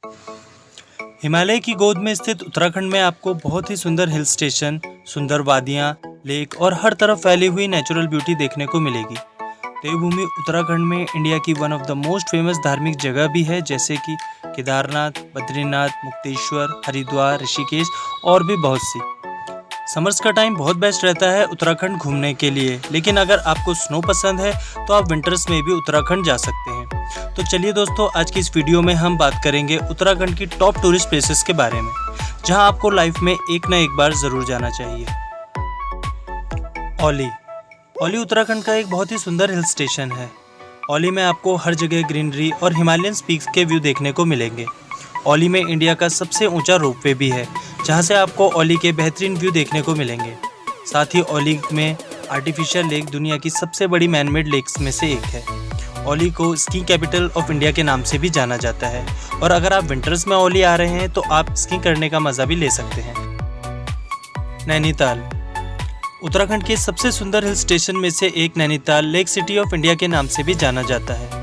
हिमालय की गोद में स्थित उत्तराखंड में आपको बहुत ही सुंदर हिल स्टेशन, सुंदर वादियाँ, लेक और हर तरफ फैली हुई नेचुरल ब्यूटी देखने को मिलेगी। देवभूमि उत्तराखंड में इंडिया की one of the most famous धार्मिक जगह भी है, जैसे कि केदारनाथ, बद्रीनाथ, मुक्तेश्वर, हरिद्वार, ऋषिकेश और भी बहुत सी। समर्स का टाइम बहुत बेस्ट रहता है उत्तराखंड घूमने के लिए, लेकिन अगर आपको स्नो पसंद है तो आप विंटर्स में भी उत्तराखंड जा सकते हैं। तो चलिए दोस्तों, आज की इस वीडियो में हम बात करेंगे उत्तराखंड की टॉप टूरिस्ट प्लेसेस के बारे में, जहां आपको लाइफ में एक ना एक बार ज़रूर जाना चाहिए। औली। औली उत्तराखंड का एक बहुत ही सुंदर हिल स्टेशन है। औली में आपको हर जगह ग्रीनरी और हिमालयन पीक्स के व्यू देखने को मिलेंगे। औली में इंडिया का सबसे ऊंचा रोपवे भी है, जहां से आपको औली के बेहतरीन व्यू देखने को मिलेंगे। साथ ही औली में आर्टिफिशियल लेक दुनिया की सबसे बड़ी मैनमेड लेक्स में से एक है। औली को स्की कैपिटल ऑफ इंडिया के नाम से भी जाना जाता है, और अगर आप विंटर्स में औली आ रहे हैं तो आप स्की करने का मज़ा भी ले सकते हैं। नैनीताल। उत्तराखंड के सबसे सुंदर हिल स्टेशन में से एक Nainital lake city of India के नाम से भी जाना जाता है।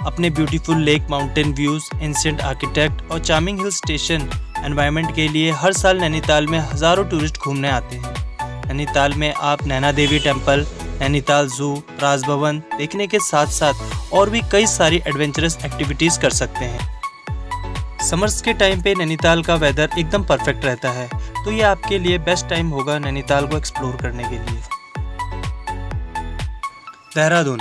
अपने beautiful lake, mountain views, ancient architect और चार्मिंग हिल स्टेशन एनवायरनमेंट के लिए हर साल नैनीताल में हज़ारों टूरिस्ट घूमने आते हैं। नैनीताल में आप नैना देवी टेम्पल, नैनीताल जू, राजभवन देखने के साथ साथ और भी कई सारी एडवेंचरस एक्टिविटीज़ कर सकते हैं। समर्स के टाइम पे नैनीताल का वेदर एकदम परफेक्ट रहता है, तो ये आपके लिए बेस्ट टाइम होगा नैनीताल को एक्सप्लोर करने के लिए। देहरादून।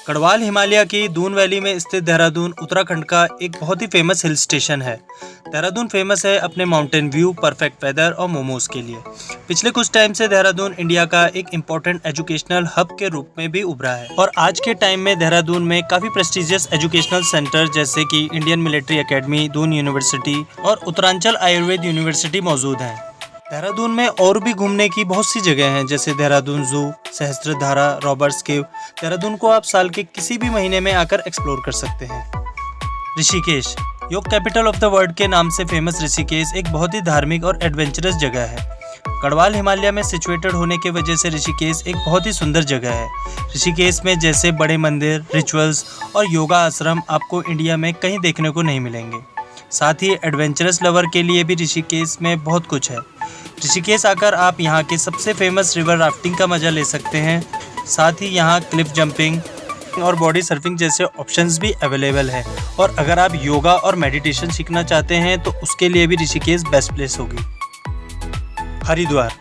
गढ़वाल हिमालय की दून वैली में स्थित देहरादून उत्तराखंड का एक बहुत ही फेमस हिल स्टेशन है। देहरादून फेमस है अपने माउंटेन व्यू, परफेक्ट वेदर और मोमोज के लिए। पिछले कुछ टाइम से देहरादून इंडिया का एक इम्पोर्टेंट एजुकेशनल हब के रूप में भी उभरा है, और आज के टाइम में देहरादून में काफ़ी प्रेस्टिजियस एजुकेशनल सेंटर जैसे कि Indian military academy, Doon university और उत्तरांचल आयुर्वेद यूनिवर्सिटी मौजूद हैं। देहरादून में और भी घूमने की बहुत सी जगह हैं, जैसे देहरादून जू, सहस्त्रधारा, रॉबर्ट्स केव। देहरादून को आप साल के किसी भी महीने में आकर एक्सप्लोर कर सकते हैं। ऋषिकेश। योग कैपिटल ऑफ द वर्ल्ड के नाम से फेमस ऋषिकेश एक बहुत ही धार्मिक और एडवेंचरस जगह है। गढ़वाल हिमालय में सिचुएटेड होने की वजह से ऋषिकेश एक बहुत ही सुंदर जगह है। ऋषिकेश में जैसे बड़े मंदिर, रिचुअल्स और योगा आश्रम आपको इंडिया में कहीं देखने को नहीं मिलेंगे। साथ ही एडवेंचरस लवर के लिए भी ऋषिकेश में बहुत कुछ है। ऋषिकेश आकर आप यहाँ के सबसे फेमस रिवर राफ्टिंग का मज़ा ले सकते हैं। साथ ही यहाँ क्लिफ जंपिंग और बॉडी सर्फिंग जैसे ऑप्शंस भी अवेलेबल है, और अगर आप योगा और मेडिटेशन सीखना चाहते हैं तो उसके लिए भी ऋषिकेश बेस्ट प्लेस होगी। हरिद्वार।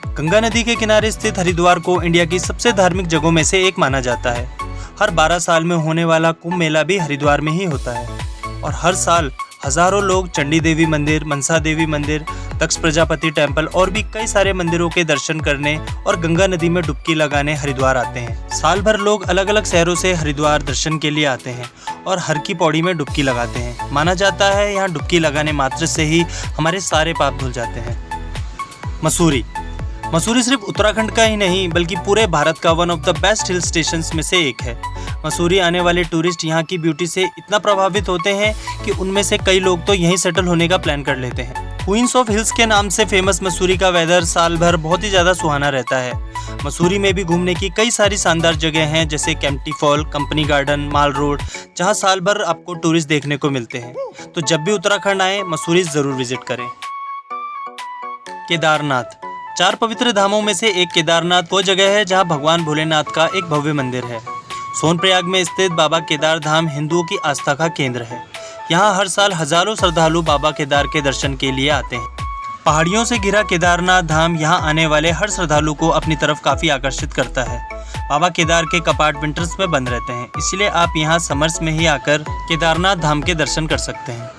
गंगा नदी के किनारे स्थित हरिद्वार को इंडिया की सबसे धार्मिक जगहों में से एक माना जाता है। हर 12 साल में होने वाला कुंभ मेला भी हरिद्वार में ही होता है, और हर साल हजारों लोग चंडी देवी मंदिर, मनसा देवी मंदिर, दक्ष प्रजापति टेम्पल और भी कई सारे मंदिरों के दर्शन करने और गंगा नदी में डुबकी लगाने हरिद्वार आते हैं। साल भर लोग अलग अलग शहरों से हरिद्वार दर्शन के लिए आते हैं और हर की पौड़ी में डुबकी लगाते हैं। माना जाता है यहाँ डुबकी लगाने मात्र से ही हमारे सारे पाप धुल जाते हैं। मसूरी। मसूरी सिर्फ उत्तराखंड का ही नहीं बल्कि पूरे भारत का one of the best hill stations में से एक है। मसूरी आने वाले टूरिस्ट यहाँ की ब्यूटी से इतना प्रभावित होते हैं कि उनमें से कई लोग तो यहीं सेटल होने का प्लान कर लेते हैं। क्वींस ऑफ हिल्स के नाम से फेमस मसूरी का वेदर साल भर बहुत ही ज़्यादा सुहाना रहता है। मसूरी में भी घूमने की कई सारी शानदार जगह हैं, जैसे केम्प्टी फॉल, कंपनी गार्डन, माल रोड, जहाँ साल भर आपको टूरिस्ट देखने को मिलते हैं। तो जब भी उत्तराखंड आए मसूरी ज़रूर विजिट करें। केदारनाथ। 4 पवित्र धामों में से एक केदारनाथ वो जगह है जहाँ भगवान भोलेनाथ का एक भव्य मंदिर है। सोनप्रयाग में स्थित बाबा केदार धाम हिंदुओं की आस्था का केंद्र है। यहाँ हर साल हजारों श्रद्धालु बाबा केदार के दर्शन के लिए आते हैं। पहाड़ियों से घिरा केदारनाथ धाम यहाँ आने वाले हर श्रद्धालु को अपनी तरफ काफ़ी आकर्षित करता है। बाबा केदार के कपाट विंटर्स में बंद रहते हैं, इसलिए आप यहाँ समर्स में ही आकर केदारनाथ धाम के दर्शन कर सकते हैं।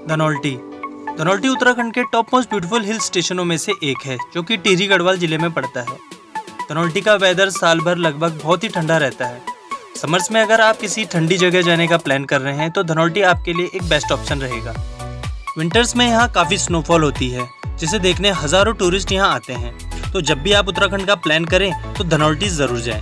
धनौल्टी। धनौल्टी उत्तराखंड के टॉप मोस्ट ब्यूटीफुल हिल स्टेशनों में से एक है, जो कि टिहरी गढ़वाल जिले में पड़ता है। धनौल्टी का वेदर साल भर लगभग बहुत ही ठंडा रहता है। समर्स में अगर आप किसी ठंडी जगह जाने का प्लान कर रहे हैं तो धनौल्टी आपके लिए एक बेस्ट ऑप्शन रहेगा। विंटर्स में यहाँ काफ़ी स्नोफॉल होती है, जिसे देखने हज़ारों टूरिस्ट यहाँ आते हैं। तो जब भी आप उत्तराखंड का प्लान करें तो धनौल्टी ज़रूर जाएं।